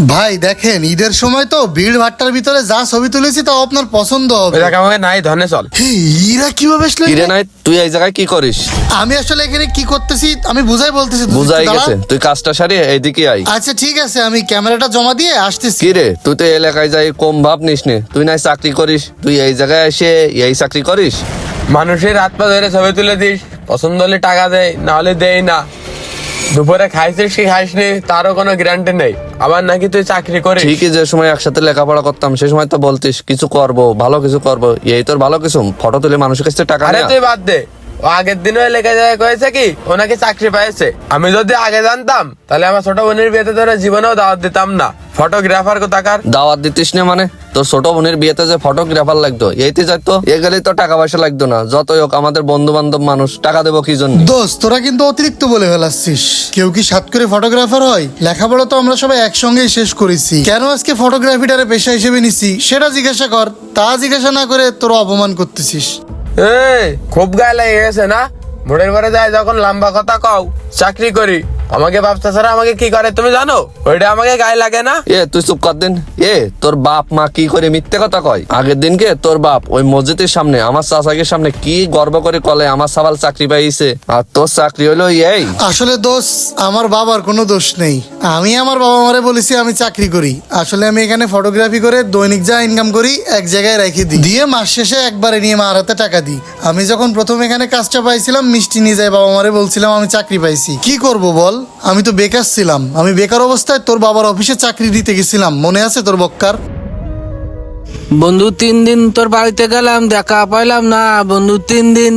ভাই দেখেন ঈদের সময় তো ভিড় ভাট্টার ভিতরে যা ছবি তুলেছি তা আপনার পছন্দ হবে। ওই দেখ আমাকে নাই ধনে চল। হে, ইরা কিভাবে আসলে? কিরে নাই তুই এই জায়গায় কি করিস? আমি আসলে এখানে কি করতেছি আমি বুঝাই বলতেছি, তুই বুঝাই একটু দাঁড়া। গেছে, তুই কাজটা সারিয়ে এইদিকে আই। আচ্ছা ঠিক আছে, আমি ক্যামেরাটা জমা দিয়ে আসতেছি। কিরে তুই তো এলাকায় যাই কম ভাব নিস নে, তুই নাই চাকরি করিস, তুই এই জায়গায় এসে এই চাকরি করিস? মানুষের হাত পা ধরে ছবি তুলে দিস, পছন্দ হলে টাকা দেয়, না হলে দেয় না। দুপুরে খাইছিস কি খাইসনি তারও কোনো গ্যারান্টি নেই। আবার নাকি তুই চাকরি করিস। ঠিকই, যে সময় একসাথে লেখাপড়া করতাম সে সময় তো বলতিস কিছু করব, ভালো কিছু করব, এই তোর ভালো কিছু ফটো তুলে মানুষের কাছে টাকা আরে নেয়া? তুই বাদ দে, ও আগের দিনও লেখা যায় কয়েছে কি ও নাকি চাকরি পেয়েছে। আমি যদি আগে জানতাম তাহলে আমার ছোট বোনের বিয়েতে তোরা জীবনেও দাওয়াত দিতাম না। ফটোগ্রাফার কোথাকার। দাওয়াত দিতিস না মানে? তোর ছোট বোনের বিয়েতে যে ফটোগ্রাফার লাগতো এইতে যাইতো, এ গেলে তো টাকা পয়সা লাগতো না। যতই হোক আমাদের বন্ধু বান্ধব মানুষ, টাকা দেবো কি জন্য? দোস্ত তোরা কিন্তু অতিরিক্ত বলে ফেলাচ্ছিস। কেউ কি সাত করে ফটোগ্রাফার হয়? লেখাপড়া তো আমরা সবাই একসঙ্গেই শেষ করেছি, কেন আজকে ফটোগ্রাফিটারে পেশা হিসেবে নিছি সেটা জিজ্ঞাসা কর। তা জিজ্ঞাসা না করে তোরা অপমান করতেছিস। এই খুব গায়ে লেগে গেছে না? মোড়ের পরে যায় যখন লম্বা কথা কও চাকরি করি, আমাকে ব্যবসা ছাড়া আমাকে কি করে তুমি জানো? ওইটা আমাকে গায়ে লাগে না? এ তুই চুপ কর দিন। তোর বাপ মা কি করে মিথ্যে কথা কয়? আগের দিনকে তোর বাপ ওই মসজিদের সামনে আমার চাচাকে সামনে কি গর্ব করে কলে আমার সাবাল চাকরি পাইছে, আর তোর চাকরি হলো এই। আসলে দোষ আমার বাবার কোনো দোষ নেই। আমি আমার বাবা মারে বলেছি আমি চাকরি করি। আসলে আমি এখানে ফটোগ্রাফি করে দৈনিক যা ইনকাম করি এক জায়গায় রেখে দিই, দিয়ে মাস শেষে একবারে নিয়ে মার হাতে টাকা দিই। আমি যখন প্রথম এখানে কাজটা পাইছিলাম মিষ্টি নিয়ে যাই বাবা মারে বলছিলাম আমি চাকরি পাইছি। কি করব বল, আমি তো বেকার ছিলাম। আমি বেকার অবস্থায় তোর বাবার অফিসে চাকরি দিতে গেছিলাম, মনে আছে তোর বক্কার? বন্ধু 3 দিন তোর বাড়িতে গেলাম, দেখা পাইলাম না বন্ধু 3 দিন।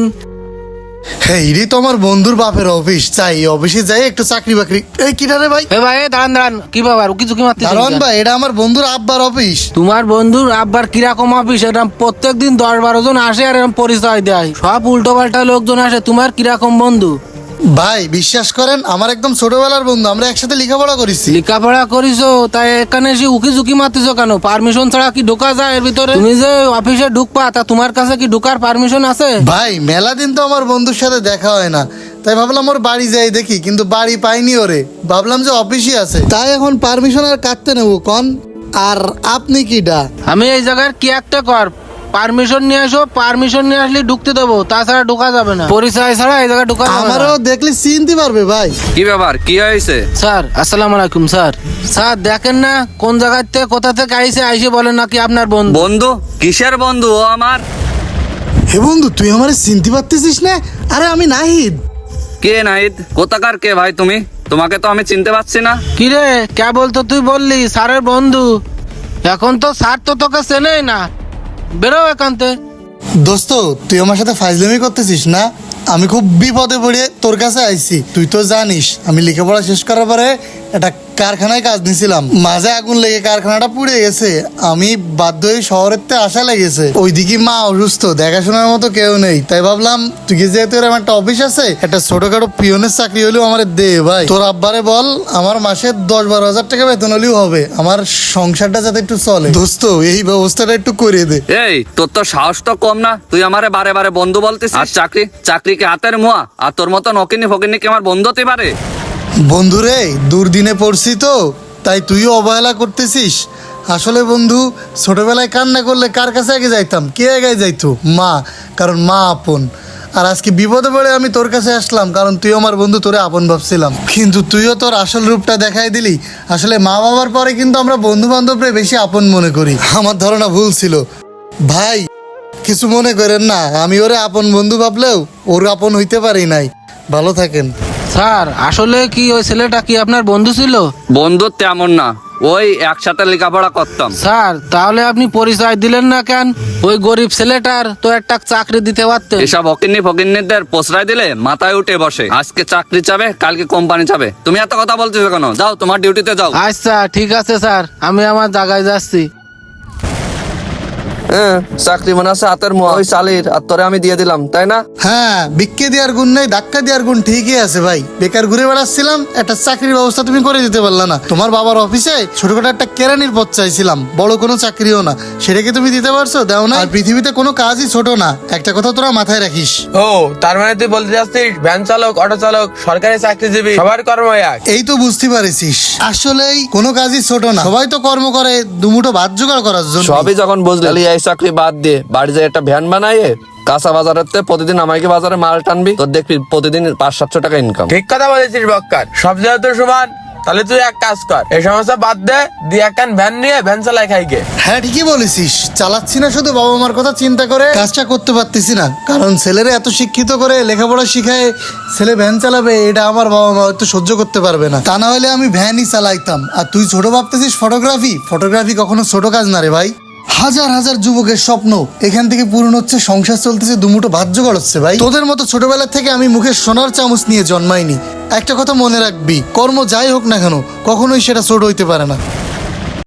হ্যাঁ এটাই তো আমার বন্ধুর বাপের অফিস, চাই অফিসে যাই একটু চাকরি বাকরি। এই কিটা রে ভাই? এ ভাই দাঁড়ান দাঁড়ান, কি ব্যাপার উকি ঝুঁকি মারতেছেন দারোয়ান কেন? ভাই, এটা আমার বন্ধুর আব্বার অফিস। তোমার বন্ধুর আব্বার কিরকম অফিস? এটা প্রত্যেকদিন 10-12 জন আসে আর এরকম পরিচয় দেয়, সব উল্টো পাল্টা লোকজন আসে। তোমার কিরকম বন্ধু? ভাই বিশ্বাস করেন আমার একদম ছোটবেলার বন্ধু, আমরা একসাথে লেখাপড়া করেছি। লেখাপড়া করিছো তাই এখানে এসে উকি ঝুঁকি মারতেছো কেন? পারমিশন ছাড়া কি ঢোকা যায় এর ভিতরে? তুমি যে অফিসে ঢুকবা তা তোমার কাছে কি ঢোকার পারমিশন আছে? ভাই মেলা দিন তো আমার বন্ধুর সাথে দেখা হয় না, তাই ভাবলাম ওর বাড়ি যাই দেখি, কিন্তু বাড়ি পাইনি ওরে। ভাবলাম যে অফিসই আছে, তাই এখন পারমিশন আর কাটতে নেবো কন। আর আপনি কিডা? আমি এই জায়গার কি একটা কর, পারমিশন নিয়ে আসো, পারমিশন নিয়ে আসলে ঢুকতে দেবো, তাছাড়া ঢোকা যাবে না। পরিচয় ছাড়া এই জায়গায় ঢোকা যাবে না। আমারও দেখলে চিনতে পারবে ভাই। কি ব্যাপার, কি হয়েছে? স্যার আসসালামু আলাইকুম স্যার। স্যার দেখেন না কোন জায়গা থেকে কোথা থেকে আইসে বলেন নাকি আপনার বন্ধু। বন্ধু? কিসের বন্ধু ও আমার? হে বন্ধু তুই আমার চিনতে পারতেছিস না? আরে আমি নাহিদ। কে নাহিদ? কোথাকার কে ভাই তুমি? তোমাকে তো আমি চিনতে পারছি না। কিরে কে বলতো তুই বললি স্যারের বন্ধু? এখন তো স্যার তো তোকে চেনেই না, বেরো এখান থেকে। দোস্ত তুই আমার সাথে ফাইজলামি করতেছিস না? আমি খুব বিপদে পড়ে তোর কাছে আইছি। তুই তো জানিস আমি লেখাপড়া শেষ করার পরে একটা কারখানায় কাজ নিয়েছিলাম, মাঝে আগুন লেগে কারখানাটা পুড়ে গেছে। আমি বাধ্য হয়ে শহরের তে আসা লেগেছে। ওইদিকে মা অসুস্থ, দেখাশোনার মতো কেউ নেই, তাই ভাবলাম তুই কি যেহেতু এরকম একটা অফিস আছে, একটা ছোটখাটো পিয়নের চাকরি হলেও আমার দে ভাই। তোর আব্বারে বল আমার মাসে 10-12 হাজার টাকা বেতন হলেও হবে, আমার সংসারটা যাতে একটু চলে। দোস্ত এই ব্যবস্থাটা একটু করে দে। এই তোর তো সাহস তো কম না, তুই আমারে বারে বারে বন্ধু বলতিস। আর চাকরি কি হাতের মোয়া? আর তোর মতন অকিনি ফকিনি কি আমার বন্ধু হতে পারে? বন্ধুরে দুর্দিনে পড়ছি তো তাই তুইও অবহেলা করতেছিস। আসলে বন্ধু ছোটবেলায় কান্না করলে কার কাছে আগে যাইতাম? কে আগে যাইতো? মা, কারণ মা আপন। আর আজকে বিপদে পড়ে আমি তোর কাছে আসলাম কারণ তুই আমার বন্ধু, তোরে আপন ভাবছিলাম, কিন্তু তুইও তোর আসল রূপটা দেখাই দিলি। আসলে মা বাবার পরে কিন্তু আমরা বন্ধু বান্ধবরে বেশি আপন মনে করি। আমার ধারণা ভুল ছিল ভাই, কিছু মনে করেন না। আমি ওরে আপন বন্ধু ভাবলেও ওর আপন হইতে পারি নাই। ভালো থাকেন। স্যার আসলে কি ওই ছেলেটা কি আপনার বন্ধু ছিল? বন্ধু তেমন না, ওই একসাথে লেখাপড়া করতাম। স্যার তাহলে আপনি পরিচয় দিলেন না কেন? ওই গরিব ছেলেটার তো একটা চাকরি দিতে পারতেন। এসব অকিন্নি ফকিন্নিদের প্রশ্রয় দিলে মাথায় উঠে বসে। আজকে চাকরি চাবে, কালকে কোম্পানি চাবে। তুমি এত কথা বলতেছো কেন? যাও তোমার ডিউটিতে যাও। আচ্ছা ঠিক আছে স্যার, আমি আমার জায়গায় যাচ্ছি। হ্যাঁ, চাকরি মনে আছে হাতের মোয়া, ওই চালির আর তোরে আমি দিয়ে দিলাম, তাই না? হ্যাঁ, ভিক্ষে দেওয়ার গুণ নেই, ধাক্কা দেওয়ার গুণ ঠিকই আছে ভাই। বেকার ঘুরে বেড়াচ্ছিলাম, একটা চাকরির ব্যবস্থা তুমি করে দিতে পারলা না। তোমার বাবার অফিসে ছোটখাটো একটা কেরানির পদ চাইছিলাম, বড় কোনো চাকরিও না, সেটাকে তুমি দিতে পারছো? দাও না। আর পৃথিবীতে কোনো কাজই ছোট না, একটা কথা তোরা মাথায় রাখিস। ও তার মানে তুই বলতে চাচ্ছিস ভ্যান চালক, অটো চালক, সরকারি চাকরিজীবী সবার কর্ম এক? এই তো বুঝতে পারিস, আসলেই কোনো কাজই ছোট না, সবাই তো কর্ম করে দুমুঠো ভাত জোগাড় করার জন্য। সবই যখন বুঝলি, তাহলে এই চাকরি বাদ দিয়ে বাড়ি যায় একটা ভ্যান বানাইয়ে কাঁচা বাজারের তে প্রতিদিন আমাকে বাজারে মাল টানবি, তোর দেখবি প্রতিদিন 500-700 টাকা ইনকাম। ঠিক কথা বলেছিস বক্কার, সব যেহেতু সমান, তাহলে তুই এক কাজ কর, এই সমস্যা বাদ দে, দিয়ে একখান ভ্যান নিয়ে ভ্যান চালাই খাইকে। হ্যাঁ, ঠিকই বলেছিস, চালাচ্ছি না শুধু বাবা মার কথা চিন্তা করে, কাজটা করতে পারতেছি না। কারণ ছেলেরা এত শিক্ষিত করে লেখাপড়া শিখায় ছেলে ভ্যান চালাবে, এটা আমার বাবা মা হয়তো সহ্য করতে পারবে না। তা না হলে আমি ভ্যানই চালাইতাম। আর তুই ছোট ভাবতেছিস ফটোগ্রাফি, ফটোগ্রাফি কখনো ছোট কাজ না রে ভাই। হাজার হাজার যুবকের স্বপ্ন এখান থেকে পূরণ হচ্ছে, সংসার চলতেছে, দুমুঠো ভাত জোগাড় হচ্ছে ভাই। তোদের মতো ছোটবেলা থেকে আমি মুখে সোনার চামচ নিয়ে জন্মাইনি। একটা কথা মনে রাখবি, কর্ম যাই হোক না কেন কখনোই সেটা ছোট হইতে পারে না।